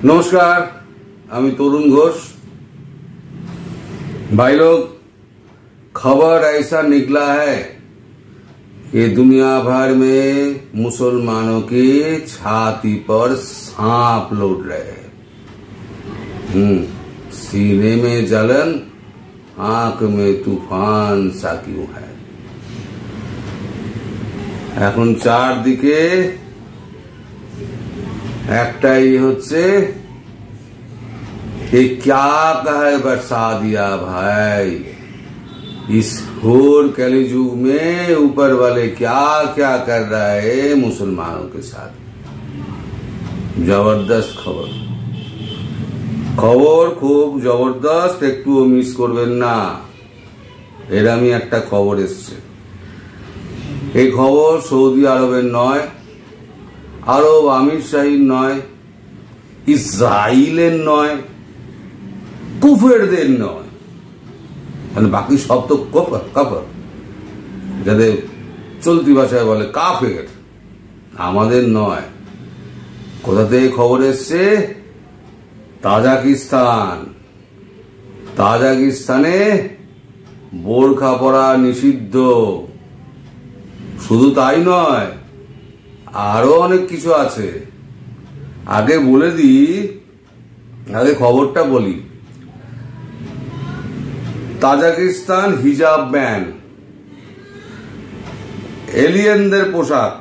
नमस्कार, আমি तरुण घोष। भाई लोग, खबर ऐसा निकला है कि दुनिया भर में मुसलमानों की छाती पर सांप लौट रहे हैं। सीने में जलन, आंख में तूफान सा क्यों है। এখন চারদিকে एकटाई होच्छे ये क्या कहे बरसा दिया भाई। इस घोर कलियुग में ऊपर वाले क्या क्या कर रहा है मुसलमानों के साथ। जबरदस्त खबर, खबर खूब जबरदस्त, एकटुओ मिस करबेन ना। एरामी एकटा खबर एসছে। এই খবর সৌদি আরবের নয়, আরব আমিরশাহীর নয়, ইসরায়েলের নয়, কুফেরদের নয়, মানে বাকি সব তো কাফের, যাদের চলতি ভাষায় বলে কাফের, আমাদের নয়। কোথা থেকে খবর এসছে? তাজাকিস্তানে বোরখা পরা নিষিদ্ধ। শুধু তাই নয়, আরো অনেক কিছু আছে। আগে বলে দিই, আগে খবরটা বলি। তাজিকিস্তান হিজাব ব্যান, এলিয়েনদের পোশাক,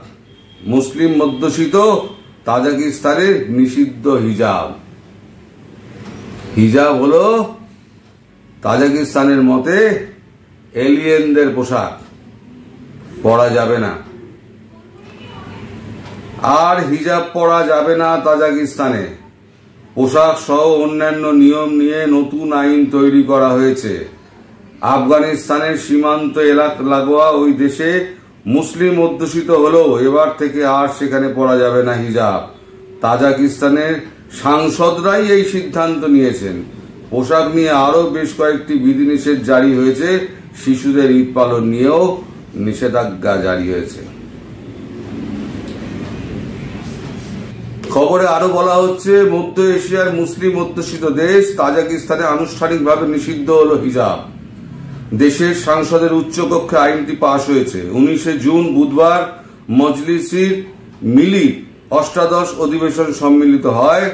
মুসলিম অধ্যুষিত তাজিকিস্তানে নিষিদ্ধ হিজাব। হিজাব হলো তাজিকিস্তানের মতে এলিয়েনদের পোশাক, পরা যাবে না। আর হিজাব পরা যাবে না তাজিকিস্তানে। পোশাক সহ অন্যান্য নিয়ম নিয়ে নতুন আইন তৈরি করা হয়েছে। আফগানিস্তানের সীমান্ত এলাকা লাগোয়া ওই দেশে মুসলিম অধ্যুষিত হলেও এবার থেকে আর সেখানে পরা যাবে না হিজাব। তাজিকিস্তানের সাংসদরাই এই সিদ্ধান্ত নিয়েছেন। পোশাক নিয়ে আরো বেশ কয়েকটি বিধিনিষেধ জারি হয়েছে। শিশুদের ঈদ পালন নিয়েও নিষেধাজ্ঞা জারি হয়েছে। খবরে আরো বলা হচ্ছে, মধ্য এশিয়ার মুসলিম অধ্যুষিত দেশ তাজিকিস্তানে আনুষ্ঠানিকভাবে নিষিদ্ধ হলো হিজাব। দেশের সংসদের উচ্চকক্ষে আইনটি পাশ হয়েছে। 19 জুন বুধবার মজলিসির মিলিত অষ্টাদশ অধিবেশন সম্মিলিত হয়।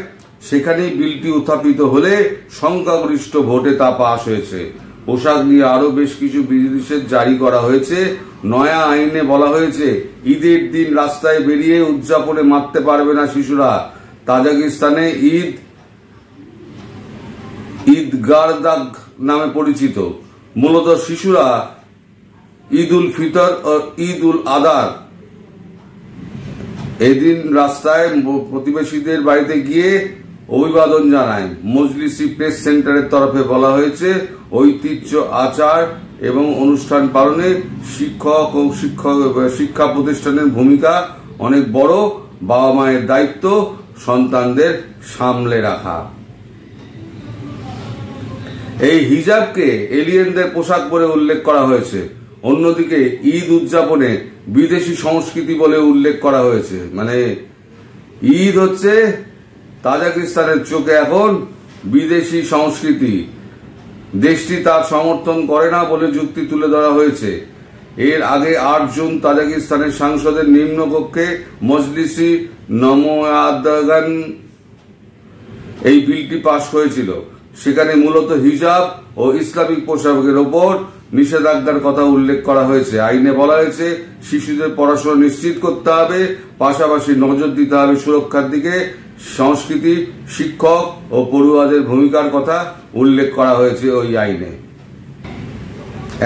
সেখানেই বিলটি উত্থাপিত হলে সংখ্যাগরিষ্ঠ ভোটে তা পাশ হয়েছে। পোশাক নিয়ে আরো বেশ কিছু বিধিনিষেধ জারি করা হয়েছে। নয়া আইনে বলা হয়েছে, ঈদের দিন রাস্তায় বেরিয়ে উদযাপনে মারতে পারবে না শিশুরা। তাজিকিস্তানে ঈদগারদাগ নামে পরিচিত। মূলত শিশুরা ঈদ উল ফিতর ও ঈদ উল আদার এদিন রাস্তায় প্রতিবেশীদের বাড়িতে গিয়ে অভিবাদন জানায়। মজলিসি প্রেস সেন্টারের তরফে বলা হয়েছে, ঐতিহ্য, আচার এবং অনুষ্ঠান পালনে শিক্ষক ও শিক্ষা প্রতিষ্ঠানের ভূমিকা অনেক বড়। বাবা মায়ের দায়িত্ব সন্তানদের সামলে রাখা। এই হিজাবকে এলিয়েনদের পোশাক বলে উল্লেখ করা হয়েছে। অন্যদিকে ঈদ উদযাপনে বিদেশি সংস্কৃতি বলে উল্লেখ করা হয়েছে। মানে ঈদ হচ্ছে তাজিকিস্তানের চোখে এখন বিদেশি সংস্কৃতি। দেশটি তার সমর্থন করে না বলে যুক্তি তুলে ধরা হয়েছে। এর আগে 8 জুন তাজিকিস্তানের সংসদের নিম্নকক্ষে মজলিসি নমোয়াদাগান এই বিলটি পাশ হয়েছিল। সেখানে মূলত হিজাব ও ইসলামিক পোশাকের ওপর নিষেধাজ্ঞার কথা উল্লেখ করা হয়েছে। আইনে বলা হয়েছে, শিশুদের পড়াশোনা নিশ্চিত করতে হবে, পাশাপাশি নজর দিতে হবে সুরক্ষার দিকে। সংস্কৃতি, শিক্ষক ও পড়ুয়াদের ভূমিকার কথা উল্লেখ করা হয়েছে ওই আইনে।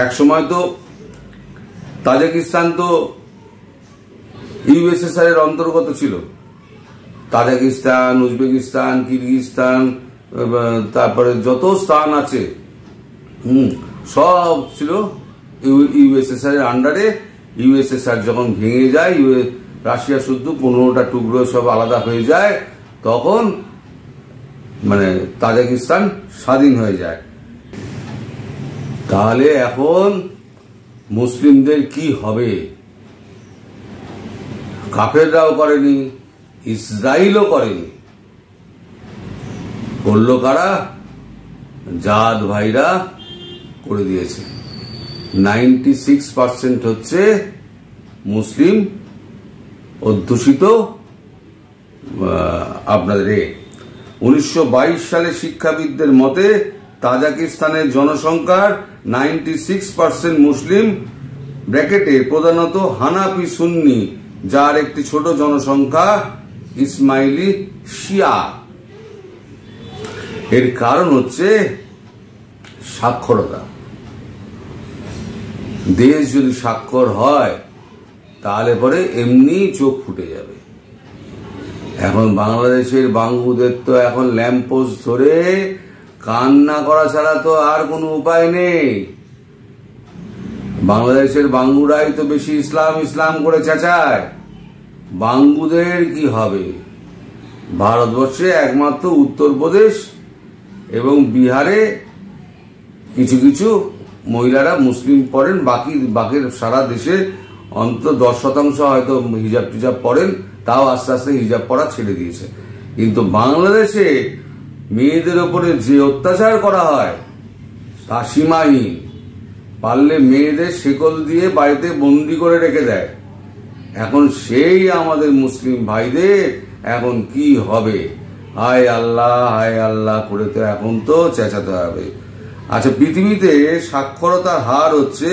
এক সময় তো তাজিকিস্তান তো ইউএসএসআর এর অন্তর্গত ছিল। তাজিকিস্তান, উজবেকিস্তান, কিরগিজস্তান, তারপরে যত স্থান আছে সব ছিল ইউএসএসআর এর আন্ডারে। ইউএসএসআর যখন ভেঙে যায়, রাশিয়া শুধু 15টা টুকরো সব আলাদা হয়ে যায়, তখন মানে তাজিকিস্তান স্বাধীন হয়ে যায়। তাহলে এখন মুসলিমদের কি হবে? কাফেররাও করেনি, ইসরায়েলও করেনি। করলো কারা? জাত ভাইরা করে দিয়েছে। 96% হচ্ছে মুসলিম অধ্যুষিত আপনাদের। 1922 সালে শিক্ষাবিদদের মতে তাজিকিস্তানের জনসংখ্যার 96% মুসলিম, ব্র্যাকেটে প্রধানত হানাফি সুন্নি, যার একটি ছোট জনসংখ্যা ইসমাইলি শিয়া। এর কারণ হচ্ছে সাক্ষরতা। দেশ যদি সাক্ষর হয় তাহলে পরে এমনি চোখ ফুটে যাবে। এখন বাংলাদেশের বাঙ্গুদের তো এখন ল্যাম্পোস্ট ধরে কান্না করা ছাড়া তো আর কোনো উপায় নেই। বাংলাদেশের বাঙ্গুরাই তো বেশি ইসলাম ইসলাম করে চেঁচায়, বাঙ্গুদের কি হবে? ভারতবর্ষে একমাত্র উত্তরপ্রদেশ এবং বিহারে কিছু কিছু মহিলারা মুসলিম পড়েন, বাকি সারা দেশে অন্তত 10% হয়তো হিজাব টিজাব পড়েন, তাও আস্তে আস্তে হিজাব পড়া ছেড়ে দিয়েছে। কিন্তু বাংলাদেশে মেয়েদের ওপরে যে অত্যাচার করা হয় তা সীমাহীন। পারলে মেয়েদের শেকল দিয়ে বাড়িতে বন্দি করে রেখে দেয়। এখন সেই আমাদের মুসলিম ভাইদের এখন কি হবে? হায় আল্লাহ করে তো এখন তো চেঁচাতে হবে। আচ্ছা, পৃথিবীতে সাক্ষরতার হার হচ্ছে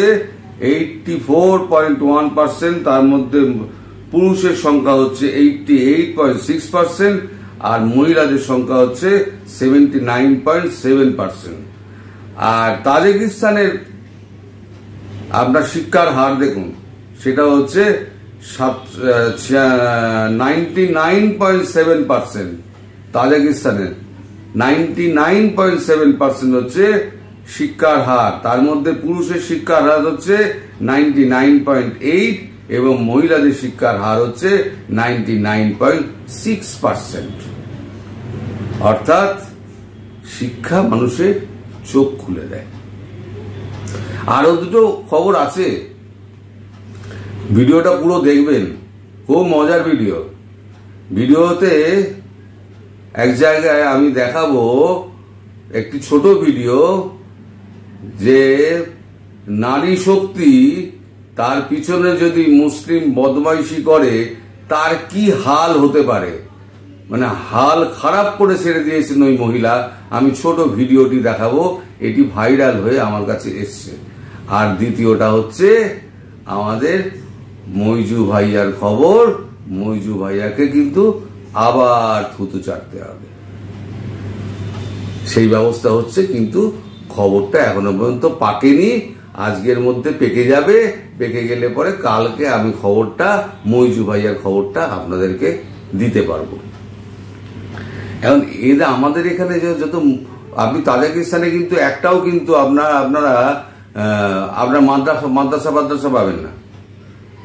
84.1%, তার মধ্যে পুরুষের সংখ্যা হচ্ছে 88.6% আর মহিলাদের সংখ্যা হচ্ছে 79.7%। আর তাজিকিস্তানের আপনার শিক্ষার হার দেখুন, সেটা হচ্ছে 99.7%। তাজিকিস্তানের 99.7% হচ্ছে শিক্ষার হার, তার মধ্যে পুরুষের শিক্ষার হার হচ্ছে 99.8 এবং মহিলাদের শিক্ষার হার হচ্ছে 99.6%। অর্থাৎ শিক্ষা মানুষের চোখ খুলে দেয়। আরো দুটো খবর আছে, ভিডিওটা পুরো দেখবেন, খুব মজার ভিডিও। ভিডিওতে এক জায়গায় আমি দেখাবো একটি ছোট ভিডিও, যে নারী শক্তি তার পিছনে যদি মুসলিম বদমাইশি করে তার কি হাল হতে পারে। মানে হাল খারাপ করে ছেড়ে দিয়েছেন ওই মহিলা। আমি ছোট ভিডিওটি দেখাবো, এটি ভাইরাল হয়ে আমার কাছে এসছে। আর দ্বিতীয়টা হচ্ছে আমাদের মইজু ভাইয়ার খবর। মইজু ভাইয়াকে কিন্তু আবার থুতু চাটতে হবে, সেই ব্যবস্থা হচ্ছে, কিন্তু খবরটা এখনো পর্যন্ত পাকেনি। আজকের মধ্যে পেকে যাবে, পেকে গেলে পরে কালকে আমি খবরটা, মইজু ভাইয়ার খবরটা আপনাদেরকে দিতে পারবো। এখন এদের আমাদের এখানে যত আপনি তাজিকিস্তানে কিন্তু একটাও কিন্তু আপনার মাদ্রাসা পাবেন না।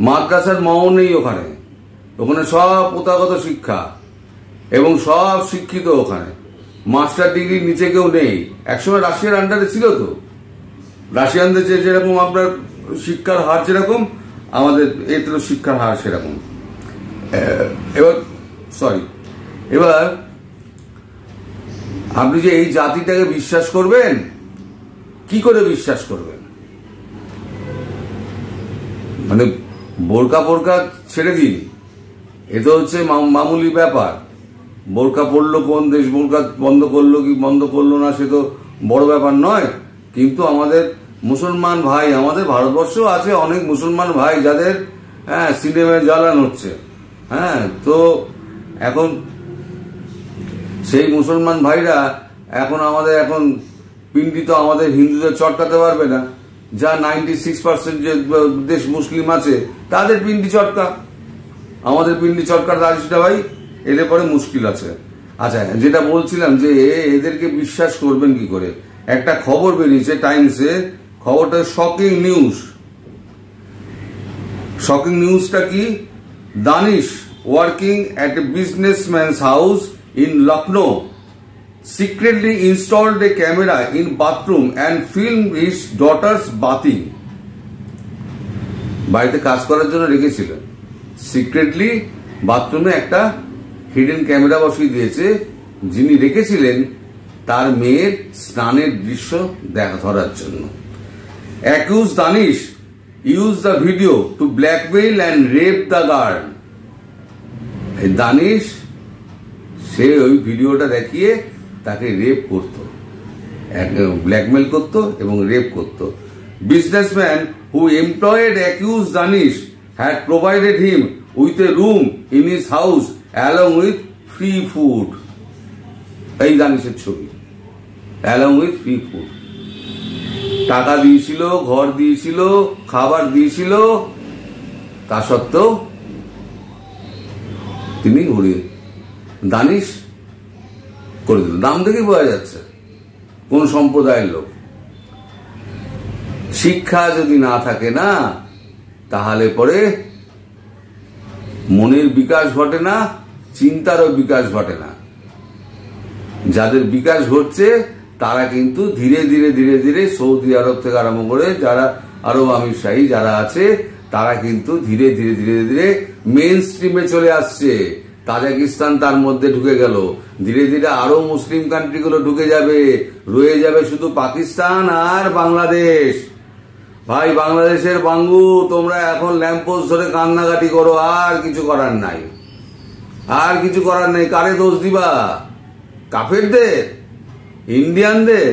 মাদ্রাসার মও নেই ওখানে। ওখানে সব প্রথাগত শিক্ষা এবং সব শিক্ষিত। ওখানে মাস্টার ডিগ্রি নিচে কেউ নেই। একসময় রাশিয়ার আন্ডারে ছিল তো, রাশিয়ানদের যেরকম আপনার শিক্ষার হার যেরকম, আমাদের এতে শিক্ষার হার সেরকম। এবার আপনি যে এই জাতিটাকে বিশ্বাস করবেন, কি করে বিশ্বাস করবেন? মানে বোরকা ছেড়ে দিন, এ তো হচ্ছে মামুলি ব্যাপার। বোরকা পড়লো কোন দেশ, বোরকা বন্ধ করলো কি বন্ধ করলো না, সে তো বড় ব্যাপার নয়। কিন্তু আমাদের মুসলমান ভাই, আমাদের ভারতবর্ষেও আছে অনেক মুসলমান ভাই যাদের সিনেমায় জ্বালান হচ্ছে। তো এখন সেই মুসলমান ভাইরা এখন পিন্ডি তো আমাদের হিন্দুদের চটকাতে পারবে না। যা 96% যে দেশ মুসলিম আছে তাদের পিন্ডি চটকা, আমাদের পিন্ডি চটকার রাজিটা ভাই, এলে পরে মুশকিল আছে। আচ্ছা, যেটা বলছিলাম যে এদেরকে বিশ্বাস করবেন কি করে। একটা খবর বেরিয়েছে টাইমসে, খবরটা শকিং নিউজ। শকিং নিউজটা কি? Danish working at a businessman's house in Lucknow secretly installed a camera in bathroom and filmed his daughter's bathing. বাড়িতে কাজ করার জন্য রেখেছিল, সিক্রেটলি বাথরুমে একটা হিডেন ক্যামেরা বসিয়ে দিয়েছে। যিনি রেখেছিলেন তার মেয়ের স্নানের দৃশ্য ধরার জন্য। Accuse Danish use the video to blackmail and rape the girl. Danish সে ওই ভিডিওটা দেখিয়ে তাকে রেপ করত, ব্ল্যাকমেল করত এবং রেপ করত। Businessman who employed accused Danish had provided him with a room in his house along with free food. এই দানিশের ছবি, অ্যালং উইথ ফ্রি ফুড। টাকা দিয়েছিল, ঘর দিয়েছিল, খাবার দিয়েছিল, তা সত্ত্বেও তিনি দানিশ করে দিল। নাম দেখেই বোঝা যাচ্ছে কোন সম্প্রদায়ের লোক। শিক্ষা যদি না থাকে না, তাহলে পরে মনের বিকাশ ঘটে না, চিন্তারও বিকাশ ঘটে না। যাদের বিকাশ ঘটছে তারা কিন্তু ধীরে ধীরে ধীরে ধীরে সৌদি আরব থেকে আরম্ভ করে যারা আরব আমিরশাহী যারা আছে তারা কিন্তু ধীরে ধীরে ধীরে ধীরে মেইন স্ট্রিমে চলে আসছে। তাজিকিস্তান তার মধ্যে ঢুকে গেল, ধীরে ধীরে আরো মুসলিম কান্ট্রিগুলো ঢুকে যাবে, রয়ে যাবে শুধু পাকিস্তান আর বাংলাদেশ। ভাই বাংলাদেশের বাঙ্গু, তোমরা এখন ল্যাম্পোস্ট ধরে কান্নাকাটি করো, আর কিছু করার নাই, আর কিছু করার নেই। কারে দোষ দিবা? কাফেরদের, ইন্ডিয়ানদের?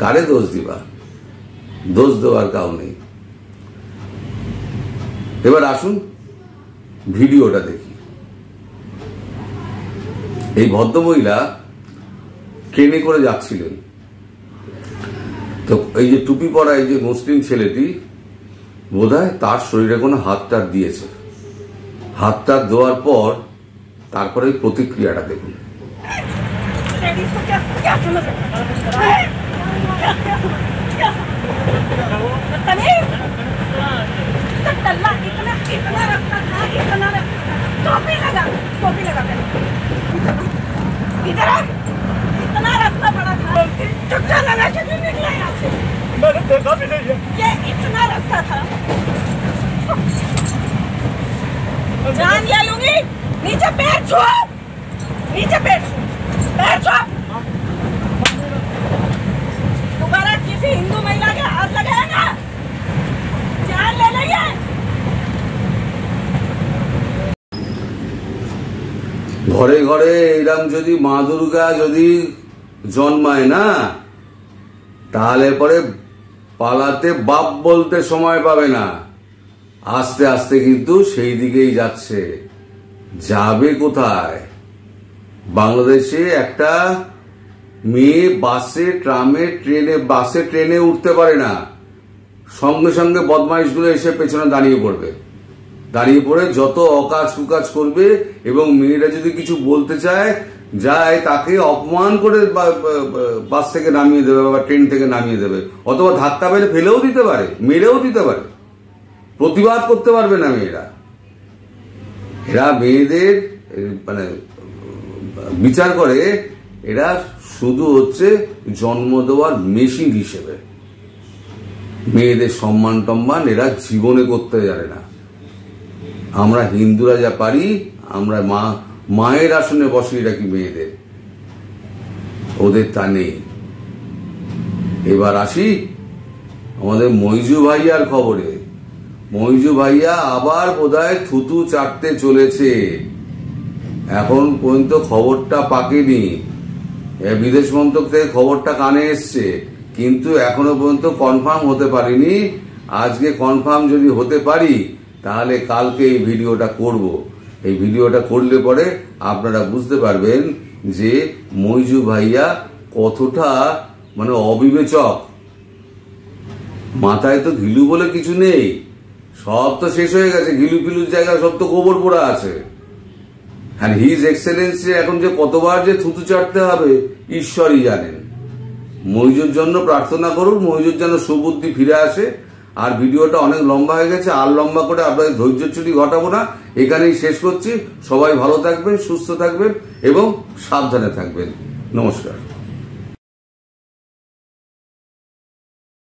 কারে দোষ দিবা? দোষ দেওয়ার কাউ নেই। এবার আসুন ভিডিওটা দেখি। এই ভদ্রমহিলা ট্রেনে করে যাচ্ছিলেন, তো এই যে টুপি পরা এই যে মুসলিম ছেলেটি বোধহয় তার শরীরে কোনো হাতটা দিয়েছে। হাতটা দেওয়ার পর তারপরে প্রতিক্রিয়াটা দেখুন। इतना रास्ता बड़ा था, चक्कर लगा के भी निकला यहाँ से। मैंने देखा भी नहीं है, ये इतना रास्ता था। जान ले लूंगी। नीचे पैर छू, नीचे पैर छू, पैर छू। दोबारा किसी हिंदू महिला के हाथ लगाएगा, जान ले लेंगे। ঘরে ঘরে এরম যদি মা দুর্গা যদি জন্মায় না, তাহলে পরে পালাতে বাপ বলতে সময় পাবে না। আস্তে আস্তে কিন্তু সেই দিকেই যাচ্ছে। যাবে কোথায়? বাংলাদেশে একটা মেয়ে বাসে, ট্রামে, ট্রেনে, বাসে ট্রেনে উঠতে পারে না, সঙ্গে সঙ্গে বদমাইশগুলো এসে পেছনে দাঁড়িয়ে পড়বে। দাঁড়িয়ে পড়ে যত অকাজ কুকাজ করবে, এবং মেয়েরা যদি কিছু বলতে যায় তাকে অপমান করে বাস থেকে নামিয়ে দেবে বা ট্রেন থেকে নামিয়ে দেবে, অথবা ধাক্কা মেরে ফেলেও দিতে পারে, মেরেও দিতে পারে। প্রতিবাদ করতে পারবে না মেয়েরা। এরা মেয়েদের মানে বিচার করে, এরা শুধু হচ্ছে জন্ম দেওয়ার মেশিন হিসেবে। মেয়েদের সম্মান টম্মান এরা জীবনে করতে জানে না। আমরা হিন্দুরা যা পারি, আমরা মায়ের আসনে বসিয়ে রাখি মেয়েদের, ওদের তা নেই। এবার আসি আমাদের মইজু ভাইয়ার খবরে। মইজু ভাইয়া আবার বোধহয় থুতু চাটতে চলেছে। এখন পর্যন্ত খবরটা পাকেনি, বিদেশ মন্ত্রক থেকে খবরটা কানে এসছে, কিন্তু এখনো পর্যন্ত কনফার্ম হতে পারিনি। আজকে কনফার্ম যদি হতে পারি তাহলে কালকে এই ভিডিওটা করব। এই ভিডিওটা করলে পরে আপনারা বুঝতে পারবেন যে মইজু ভাইয়া কতটা মানে অবিবেচক। মাথায় তো ঘিলু বলে কিছু নেই, সব তো শেষ হয়ে গেছে। ঘিলু ফিলুর জায়গায় সব তো গোবর পোড়া আছে। আর হিজ এক্সেলেন্সি এখন যে কতবার যে থুতু চাটতে হবে ঈশ্বরই জানেন। মইজুর জন্য প্রার্থনা করুন, মইজুর যেন সুবুদ্ধি ফিরে আসে। আর ভিডিওটা অনেক লম্বা হয়ে গেছে, আর লম্বা করে আপনাদের ধৈর্যচ্যুতি ঘটাবো না, এখানেই শেষ করছি। সবাই ভালো থাকবেন, সুস্থ থাকবেন এবং সাবধানে থাকবেন। নমস্কার।